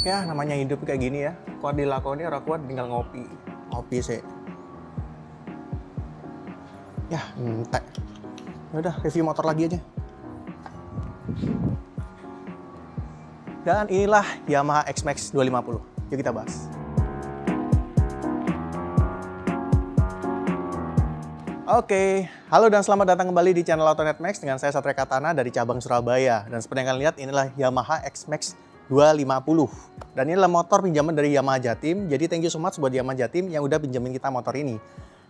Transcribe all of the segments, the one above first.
Ya namanya hidup kayak gini ya, kuat dilakoni orang kuat tinggal ngopi sih ya. Entek. Udah review motor lagi aja. Dan inilah Yamaha X-Max 250. Yuk kita bahas. Oke, halo dan selamat datang kembali di channel Autonet Max dengan saya Satria Katana dari cabang Surabaya. Dan seperti yang kalian lihat, inilah Yamaha X-Max 250. Dan inilah motor pinjaman dari Yamaha Jatim. Jadi thank you so much buat Yamaha Jatim yang udah pinjamin kita motor ini.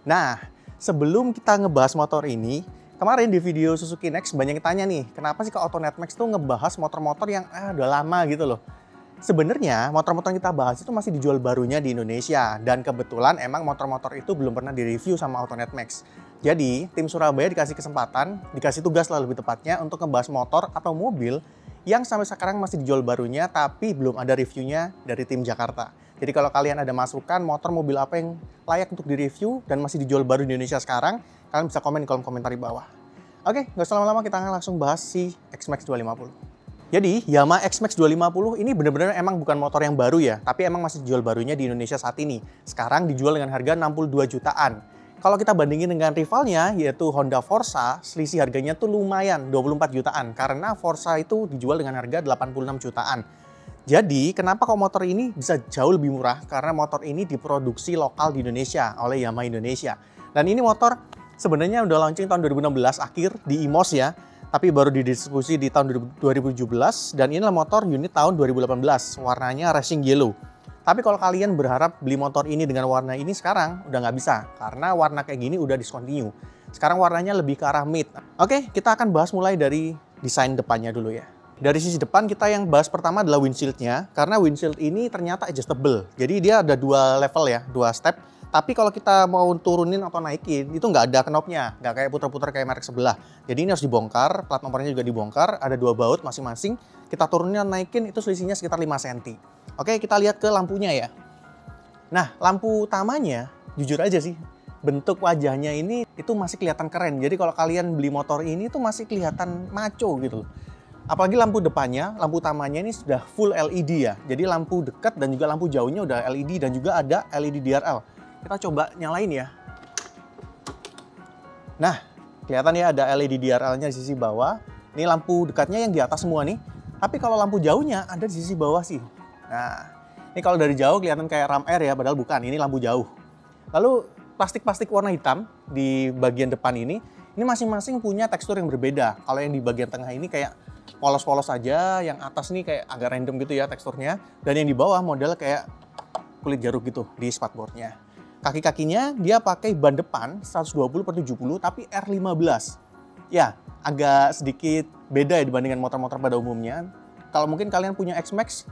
Nah, sebelum kita ngebahas motor ini, kemarin di video Suzuki Next banyak yang tanya nih, kenapa sih ke Autonet Max tuh ngebahas motor-motor yang udah lama gitu loh. Sebenarnya motor-motor yang kita bahas itu masih dijual barunya di Indonesia, dan kebetulan emang motor-motor itu belum pernah direview sama Autonet Max. Jadi tim Surabaya dikasih kesempatan, dikasih tugas lah lebih tepatnya untuk ngebahas motor atau mobil yang sampai sekarang masih dijual barunya tapi belum ada reviewnya dari tim Jakarta. Jadi kalau kalian ada masukan motor mobil apa yang layak untuk direview dan masih dijual baru di Indonesia sekarang, kalian bisa komen di kolom komentar di bawah. Oke, nggak usah lama-lama, kita akan langsung bahas si X-Max 250. Jadi Yamaha X-Max 250 ini benar-benar emang bukan motor yang baru ya, tapi emang masih dijual barunya di Indonesia saat ini. Sekarang dijual dengan harga 62 jutaan. Kalau kita bandingin dengan rivalnya yaitu Honda Forza, selisih harganya tuh lumayan 24 jutaan karena Forza itu dijual dengan harga 86 jutaan. Jadi kenapa kok motor ini bisa jauh lebih murah? Karena motor ini diproduksi lokal di Indonesia oleh Yamaha Indonesia. Dan ini motor sebenarnya udah launching tahun 2016 akhir di IMOS ya, tapi baru didistribusi di tahun 2017 dan inilah motor unit tahun 2018, warnanya racing yellow. Tapi kalau kalian berharap beli motor ini dengan warna ini sekarang, udah nggak bisa, karena warna kayak gini udah discontinue. Sekarang warnanya lebih ke arah mid. Oke, kita akan bahas mulai dari desain depannya dulu ya. Dari sisi depan kita yang bahas pertama adalah windshield-nya, karena windshield ini ternyata adjustable. Jadi dia ada dua level ya, dua step. Tapi kalau kita mau turunin atau naikin, itu nggak ada knopnya, nggak kayak putar-putar kayak merek sebelah. Jadi ini harus dibongkar, plat nomornya juga dibongkar, ada dua baut masing-masing. Kita turunin dan naikin itu selisihnya sekitar 5 cm. Oke, kita lihat ke lampunya ya. Nah, lampu utamanya, jujur aja sih, bentuk wajahnya ini itu masih kelihatan keren. Jadi kalau kalian beli motor ini tuh masih kelihatan maco gitu. Apalagi lampu depannya, lampu utamanya ini sudah full LED ya. Jadi lampu dekat dan juga lampu jauhnya udah LED dan juga ada LED DRL. Kita coba nyalain ya. Nah, kelihatan ya ada LED DRL-nya di sisi bawah. Ini lampu dekatnya yang di atas semua nih. Tapi kalau lampu jauhnya ada di sisi bawah sih. Nah, ini kalau dari jauh kelihatan kayak ram air ya, padahal bukan, ini lampu jauh. Lalu plastik-plastik warna hitam di bagian depan ini masing-masing punya tekstur yang berbeda. Kalau yang di bagian tengah ini kayak polos-polos aja, yang atas nih kayak agak random gitu ya teksturnya. Dan yang di bawah model kayak kulit jeruk gitu di spatboardnya. Kaki-kakinya dia pakai ban depan 120/70 tapi R15. Ya, agak sedikit beda ya dibandingkan motor-motor pada umumnya. Kalau mungkin kalian punya X-Max,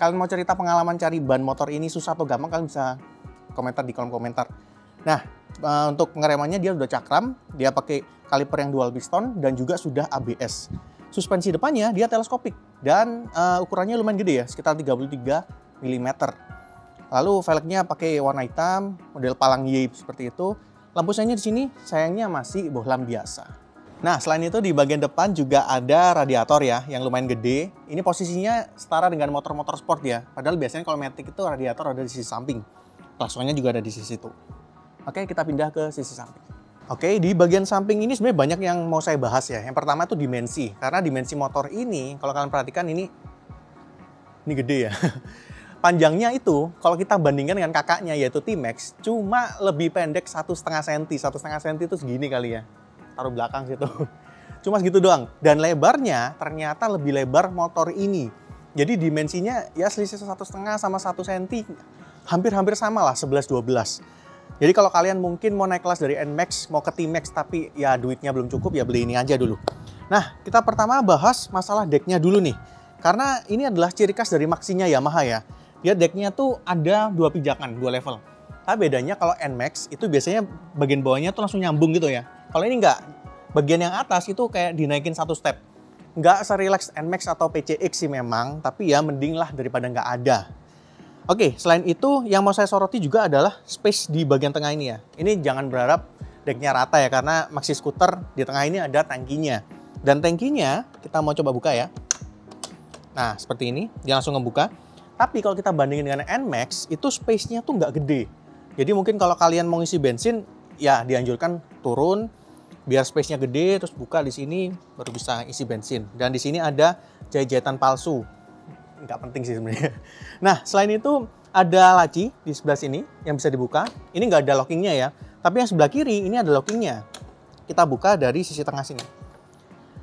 kalian mau cerita pengalaman cari ban motor ini susah atau gampang, kalian bisa komentar di kolom komentar. Nah, untuk pengeremannya dia udah cakram, dia pakai kaliper yang dual piston dan juga sudah ABS. Suspensi depannya dia teleskopik dan ukurannya lumayan gede ya, sekitar 33 mm. Lalu velgnya pakai warna hitam, model palang Y seperti itu. Lampu senya di sini sayangnya masih bohlam biasa. Nah, selain itu di bagian depan juga ada radiator ya, yang lumayan gede. Ini posisinya setara dengan motor-motor sport ya. Padahal biasanya kalau Matic itu radiator ada di sisi samping. Klaksonnya juga ada di sisi itu. Oke, kita pindah ke sisi samping. Oke, di bagian samping ini sebenarnya banyak yang mau saya bahas ya. Yang pertama itu dimensi. Karena dimensi motor ini, kalau kalian perhatikan ini gede ya. Panjangnya itu, kalau kita bandingkan dengan kakaknya yaitu T-Max, cuma lebih pendek 1,5 cm. 1,5 cm itu segini kali ya. Taruh belakang situ. Cuma segitu doang. Dan lebarnya ternyata lebih lebar motor ini. Jadi dimensinya ya selisih 1,5 sama 1 cm. Hampir-hampir sama lah, 11-12. Jadi kalau kalian mungkin mau naik kelas dari NMAX, mau ke T-Max tapi ya duitnya belum cukup, ya beli ini aja dulu. Nah, kita pertama bahas masalah decknya dulu nih. Karena ini adalah ciri khas dari Maxinya Yamaha ya. Dia decknya tuh ada dua pijakan, dua level. Tapi bedanya kalau NMAX itu biasanya bagian bawahnya tuh langsung nyambung gitu ya. Kalau ini enggak, bagian yang atas itu kayak dinaikin satu step. Enggak se-relax NMAX atau PCX sih memang, tapi ya mending lah daripada nggak ada. Oke, selain itu yang mau saya soroti juga adalah space di bagian tengah ini ya. Ini jangan berharap decknya rata ya, karena Maxi Scooter di tengah ini ada tangkinya. Dan tangkinya kita mau coba buka ya. Nah, seperti ini, dia langsung ngebuka. Tapi kalau kita bandingin dengan NMAX, itu space-nya tuh nggak gede. Jadi mungkin kalau kalian mau isi bensin, ya dianjurkan turun, biar space-nya gede, terus buka di sini, baru bisa isi bensin. Dan di sini ada jahit-jahitan palsu. Nggak penting sih sebenarnya. Nah, selain itu ada laci di sebelah sini yang bisa dibuka. Ini nggak ada lockingnya ya, tapi yang sebelah kiri ini ada lockingnya. Kita buka dari sisi tengah sini.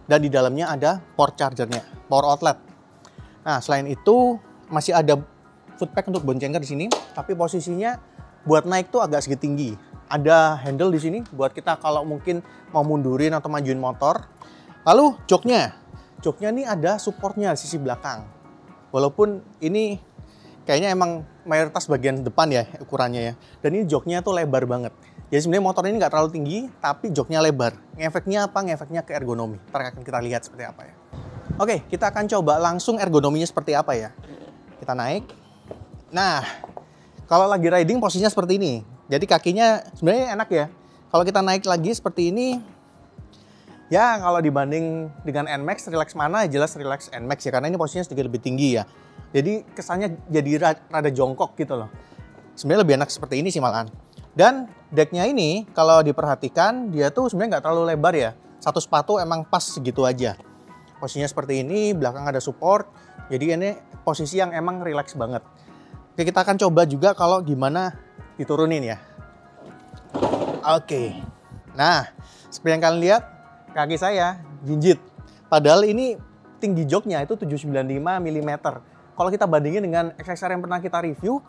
Dan di dalamnya ada port chargernya, power outlet. Nah, selain itu masih ada foot pack untuk boncengan di sini, tapi posisinya buat naik tuh agak sedikit tinggi. Ada handle di sini buat kita kalau mungkin mau mundurin atau majuin motor. Lalu joknya nih ada supportnya di sisi belakang. Walaupun ini kayaknya emang mayoritas bagian depan ya ukurannya ya. Dan ini joknya tuh lebar banget. Jadi sebenarnya motor ini nggak terlalu tinggi, tapi joknya lebar. Ngefeknya apa? Ngefeknya ke ergonomi. Ntar akan kita lihat seperti apa ya. Oke, kita akan coba langsung ergonominya seperti apa ya. Kita naik. Nah, kalau lagi riding posisinya seperti ini. Jadi kakinya sebenarnya enak ya. Kalau kita naik lagi seperti ini, ya kalau dibanding dengan NMAX, relax mana? Jelas relax NMAX ya, karena ini posisinya sedikit lebih tinggi ya. Jadi kesannya jadi rada jongkok gitu loh. Sebenarnya lebih enak seperti ini sih malahan. Dan decknya ini kalau diperhatikan dia tuh sebenarnya nggak terlalu lebar ya. Satu sepatu emang pas segitu aja. Posisinya seperti ini, belakang ada support. Jadi ini posisi yang emang relax banget. Oke, kita akan coba juga kalau gimana diturunin ya. Oke. Nah, seperti yang kalian lihat, kaki saya jinjit. Padahal ini tinggi joknya itu 795 mm. Kalau kita bandingin dengan XXR yang pernah kita review,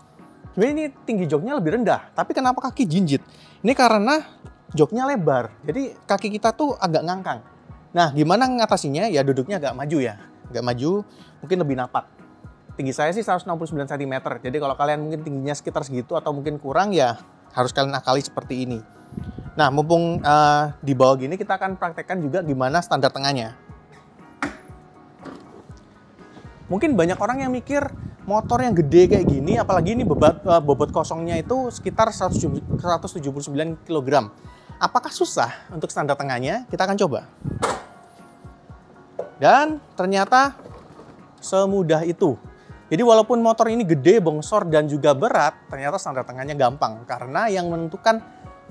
sebenarnya ini tinggi joknya lebih rendah. Tapi kenapa kaki jinjit? Ini karena joknya lebar. Jadi kaki kita tuh agak ngangkang. Nah, gimana ngatasinya? Ya duduknya agak maju ya. Agak maju, mungkin lebih napak. Tinggi saya sih 169 cm. Jadi kalau kalian mungkin tingginya sekitar segitu atau mungkin kurang ya harus kalian akali seperti ini. Nah, mumpung di bawah gini kita akan praktekkan juga gimana standar tengahnya. Mungkin banyak orang yang mikir motor yang gede kayak gini, apalagi ini bobot kosongnya itu sekitar 179 kg. Apakah susah untuk standar tengahnya? Kita akan coba. Dan ternyata semudah itu. Jadi walaupun motor ini gede, bongsor, dan juga berat, ternyata standar tengahnya gampang. Karena yang menentukan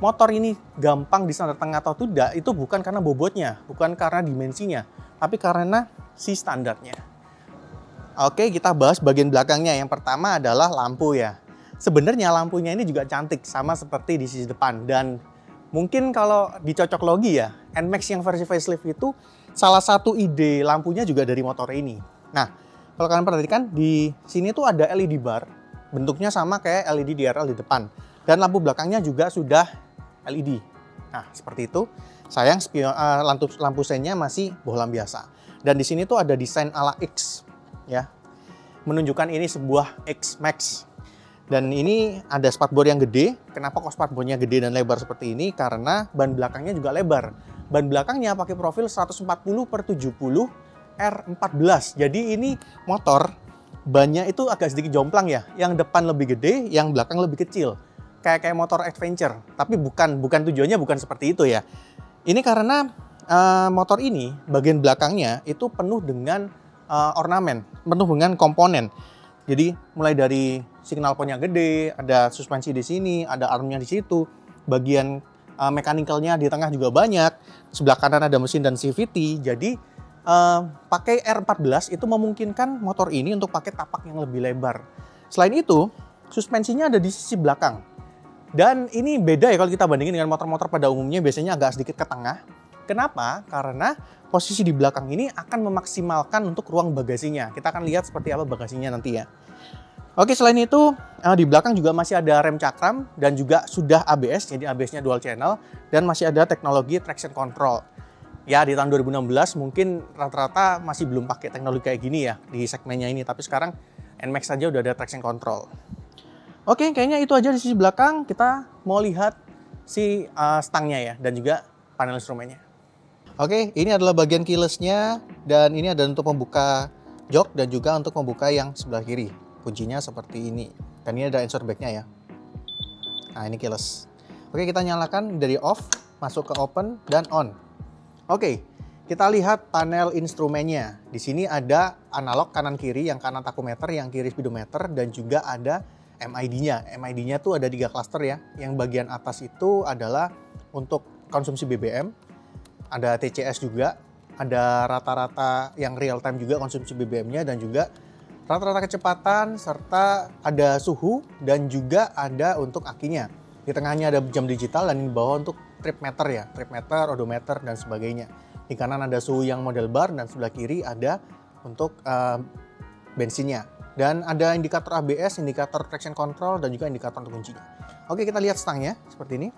motor ini gampang di standar tengah atau tidak, itu bukan karena bobotnya, bukan karena dimensinya, tapi karena si standarnya. Oke, kita bahas bagian belakangnya. Yang pertama adalah lampu ya. Sebenarnya lampunya ini juga cantik, sama seperti di sisi depan. Dan mungkin kalau dicocok logi ya, NMAX yang versi facelift itu salah satu ide lampunya juga dari motor ini. Nah, kalau kalian perhatikan di sini tuh ada LED bar, bentuknya sama kayak LED DRL di depan. Dan lampu belakangnya juga sudah LED. Nah, seperti itu. Sayang lampu seinnya masih bohlam biasa. Dan di sini tuh ada desain ala X. Ya, menunjukkan ini sebuah X-Max. Dan ini ada spakbor yang gede. Kenapa kok spakbornya gede dan lebar seperti ini? Karena ban belakangnya juga lebar. Ban belakangnya pakai profil 140/70 R14. Jadi ini motor bannya itu agak sedikit jomplang ya. Yang depan lebih gede, yang belakang lebih kecil. Kayak motor adventure. Tapi bukan tujuannya bukan seperti itu ya. Ini karena motor ini bagian belakangnya itu penuh dengan ornamen, penuh dengan komponen. Jadi mulai dari signal ponnya gede, ada suspensi di sini, ada armnya di situ, bagian mechanical-nya di tengah juga banyak, sebelah kanan ada mesin dan CVT. Jadi pakai R14 itu memungkinkan motor ini untuk pakai tapak yang lebih lebar. Selain itu, suspensinya ada di sisi belakang. Dan ini beda ya kalau kita bandingin dengan motor-motor pada umumnya, biasanya agak sedikit ke tengah. Kenapa? Karena posisi di belakang ini akan memaksimalkan untuk ruang bagasinya. Kita akan lihat seperti apa bagasinya nanti ya. Oke, selain itu di belakang juga masih ada rem cakram dan juga sudah ABS, jadi ABS-nya dual channel, dan masih ada teknologi traction control. Ya, di tahun 2016 mungkin rata-rata masih belum pakai teknologi kayak gini ya di segmennya ini, tapi sekarang NMAX saja udah ada traction control. Oke, kayaknya itu aja di sisi belakang. Kita mau lihat si stangnya ya dan juga panel instrumennya. Oke, ini adalah bagian keyless-nya dan ini ada untuk membuka jok dan juga untuk membuka yang sebelah kiri. Kuncinya seperti ini. Dan ini ada insert back-nya ya. Nah, ini keyless. Oke, kita nyalakan dari off, masuk ke open dan on. Oke, Kita lihat panel instrumennya. Di sini ada analog kanan kiri, yang kanan tachometer, yang kiri speedometer, dan juga ada MID-nya. MID-nya tuh ada 3 klaster ya. Yang bagian atas itu adalah untuk konsumsi BBM, ada TCS juga, ada rata-rata yang real time juga konsumsi BBM-nya, dan juga rata-rata kecepatan, serta ada suhu, dan juga ada untuk akinya. Di tengahnya ada jam digital, dan di bawah untuk trip meter ya, trip meter, odometer, dan sebagainya. Di kanan ada suhu yang model bar, dan sebelah kiri ada untuk bensinnya. Dan ada indikator ABS, indikator traction control, dan juga indikator untuk kuncinya. Oke, kita lihat stangnya seperti ini.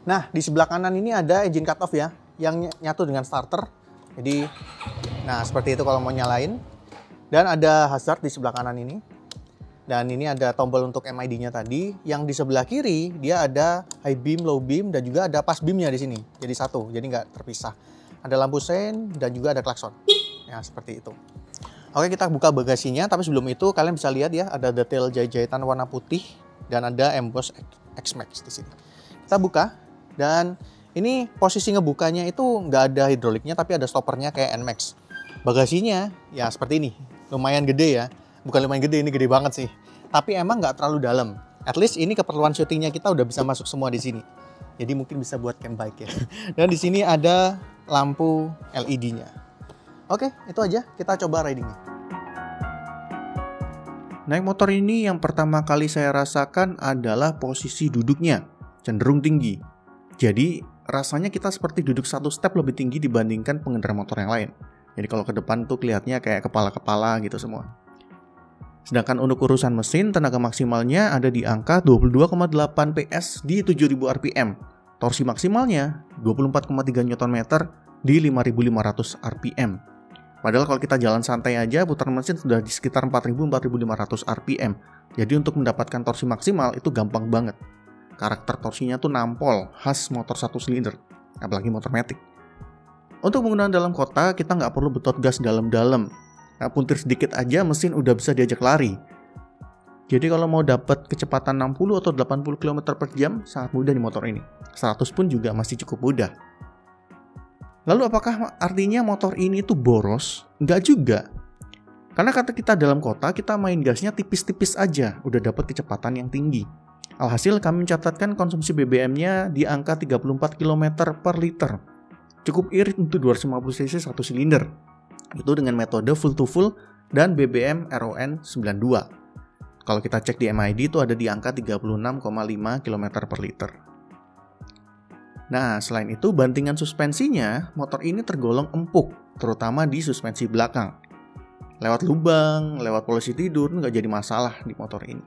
Nah, di sebelah kanan ini ada engine cut off ya, yang nyatu dengan starter. Jadi, nah seperti itu kalau mau nyalain. Dan ada hazard di sebelah kanan ini. Dan ini ada tombol untuk MID-nya tadi. Yang di sebelah kiri dia ada high beam, low beam, dan juga ada pass beam-nya di sini. Jadi satu, jadi nggak terpisah. Ada lampu sein dan juga ada klakson. Ya seperti itu. Oke, kita buka bagasinya. Tapi sebelum itu kalian bisa lihat ya, ada detail jahit-jahitan warna putih dan ada emboss X-Max di sini. Kita buka dan ini posisi ngebukanya itu nggak ada hidroliknya, tapi ada stoppernya kayak NMAX. Bagasinya ya seperti ini, lumayan gede ya. Bukan lumayan gede, ini gede banget sih. Tapi emang nggak terlalu dalam. At least ini keperluan syutingnya kita udah bisa masuk semua di sini. Jadi mungkin bisa buat camp bike ya. Dan di sini ada lampu LED-nya. Oke, itu aja. Kita coba ridingnya. Naik motor ini yang pertama kali saya rasakan adalah posisi duduknya. Cenderung tinggi. Jadi rasanya kita seperti duduk satu step lebih tinggi dibandingkan pengendara motor yang lain. Jadi kalau ke depan tuh kelihatannya kayak kepala-kepala gitu semua. Sedangkan untuk urusan mesin, tenaga maksimalnya ada di angka 22,8 PS di 7000 RPM. Torsi maksimalnya 24,3 Nm di 5500 RPM. Padahal kalau kita jalan santai aja, putaran mesin sudah di sekitar 4000-4500 RPM. Jadi untuk mendapatkan torsi maksimal itu gampang banget. Karakter torsinya tuh nampol, khas motor satu silinder, apalagi motor matic. Untuk penggunaan dalam kota, kita nggak perlu betot gas dalam-dalam. Nah, puntir sedikit aja mesin udah bisa diajak lari. Jadi kalau mau dapat kecepatan 60 atau 80 km per jam, sangat mudah di motor ini. 100 pun juga masih cukup mudah. Lalu apakah artinya motor ini tuh boros? Nggak juga. Karena kata kita dalam kota, kita main gasnya tipis-tipis aja, udah dapat kecepatan yang tinggi. Alhasil kami mencatatkan konsumsi BBM-nya di angka 34 km per liter. Cukup irit untuk 250 cc satu silinder. Itu dengan metode full to full dan BBM RON 92. Kalau kita cek di MID itu ada di angka 36,5 km per liter. Nah, selain itu bantingan suspensinya, motor ini tergolong empuk, terutama di suspensi belakang. Lewat lubang, lewat polisi tidur, nggak jadi masalah di motor ini.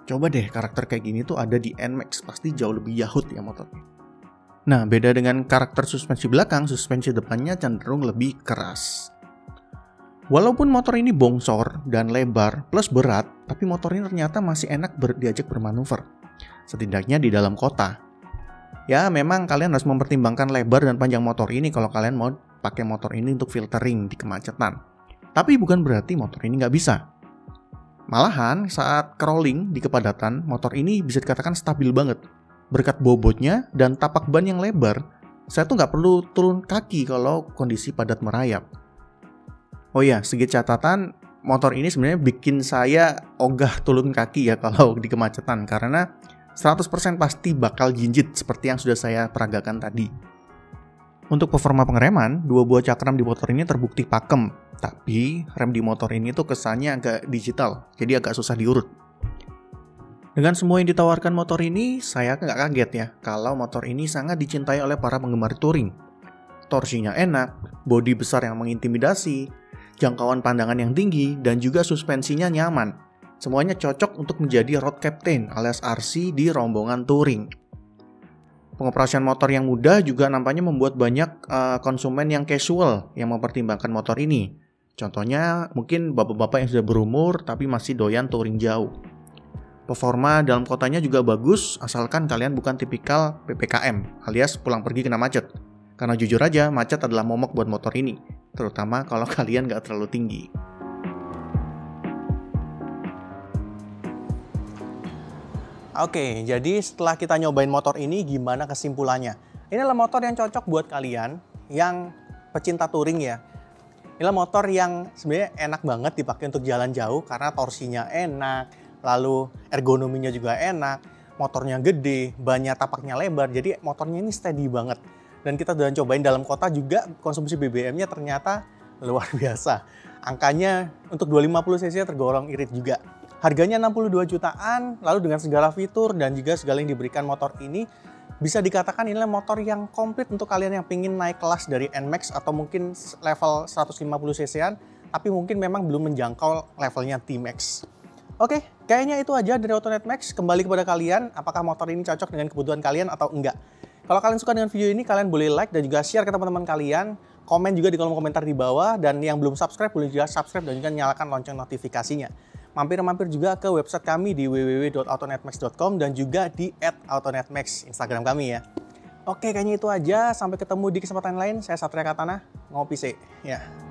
Coba deh karakter kayak gini tuh ada di NMAX, pasti jauh lebih yahut ya motornya. Nah, beda dengan karakter suspensi belakang, suspensi depannya cenderung lebih keras. Walaupun motor ini bongsor dan lebar plus berat, tapi motor ini ternyata masih enak diajak bermanuver. Setidaknya di dalam kota. Ya, memang kalian harus mempertimbangkan lebar dan panjang motor ini kalau kalian mau pakai motor ini untuk filtering di kemacetan. Tapi bukan berarti motor ini nggak bisa. Malahan, saat crawling di kepadatan, motor ini bisa dikatakan stabil banget. Berkat bobotnya dan tapak ban yang lebar, saya tuh nggak perlu turun kaki kalau kondisi padat merayap. Oh ya, sedikit catatan, motor ini sebenarnya bikin saya ogah turun kaki ya kalau di kemacetan. Karena 100% pasti bakal jinjit seperti yang sudah saya peragakan tadi. Untuk performa pengereman, dua buah cakram di motor ini terbukti pakem. Tapi rem di motor ini tuh kesannya agak digital, jadi agak susah diurut. Dengan semua yang ditawarkan motor ini, saya nggak kaget ya kalau motor ini sangat dicintai oleh para penggemar touring. Torsinya enak, bodi besar yang mengintimidasi, jangkauan pandangan yang tinggi, dan juga suspensinya nyaman. Semuanya cocok untuk menjadi road captain alias RC di rombongan touring. Pengoperasian motor yang mudah juga nampaknya membuat banyak konsumen yang casual yang mempertimbangkan motor ini. Contohnya mungkin bapak-bapak yang sudah berumur tapi masih doyan touring jauh. Performa dalam kotanya juga bagus asalkan kalian bukan tipikal PPKM alias pulang pergi kena macet. Karena jujur aja macet adalah momok buat motor ini, terutama kalau kalian nggak terlalu tinggi. Oke, jadi setelah kita nyobain motor ini, gimana kesimpulannya? Ini adalah motor yang cocok buat kalian yang pecinta touring ya. Inilah motor yang sebenarnya enak banget dipakai untuk jalan jauh karena torsinya enak, lalu ergonominya juga enak, motornya gede, bannya tapaknya lebar, jadi motornya ini steady banget. Dan kita udah cobain dalam kota juga konsumsi BBM-nya ternyata luar biasa. Angkanya untuk 250 cc tergolong irit juga. Harganya 62 jutaan, lalu dengan segala fitur dan juga segala yang diberikan motor ini, bisa dikatakan inilah motor yang komplit untuk kalian yang pingin naik kelas dari NMAX atau mungkin level 150 cc-an, tapi mungkin memang belum menjangkau levelnya T-Max. Oke, kayaknya itu aja dari Autonet Max. Kembali kepada kalian, apakah motor ini cocok dengan kebutuhan kalian atau enggak? Kalau kalian suka dengan video ini, kalian boleh like dan juga share ke teman-teman kalian. Komen juga di kolom komentar di bawah, dan yang belum subscribe boleh juga subscribe dan juga nyalakan lonceng notifikasinya. Mampir-mampir juga ke website kami di www.autonetmax.com dan juga di @autonetmax Instagram kami ya. Oke, kayaknya itu aja. Sampai ketemu di kesempatan lain. Saya Satria Katana, ngopi sih. Ya.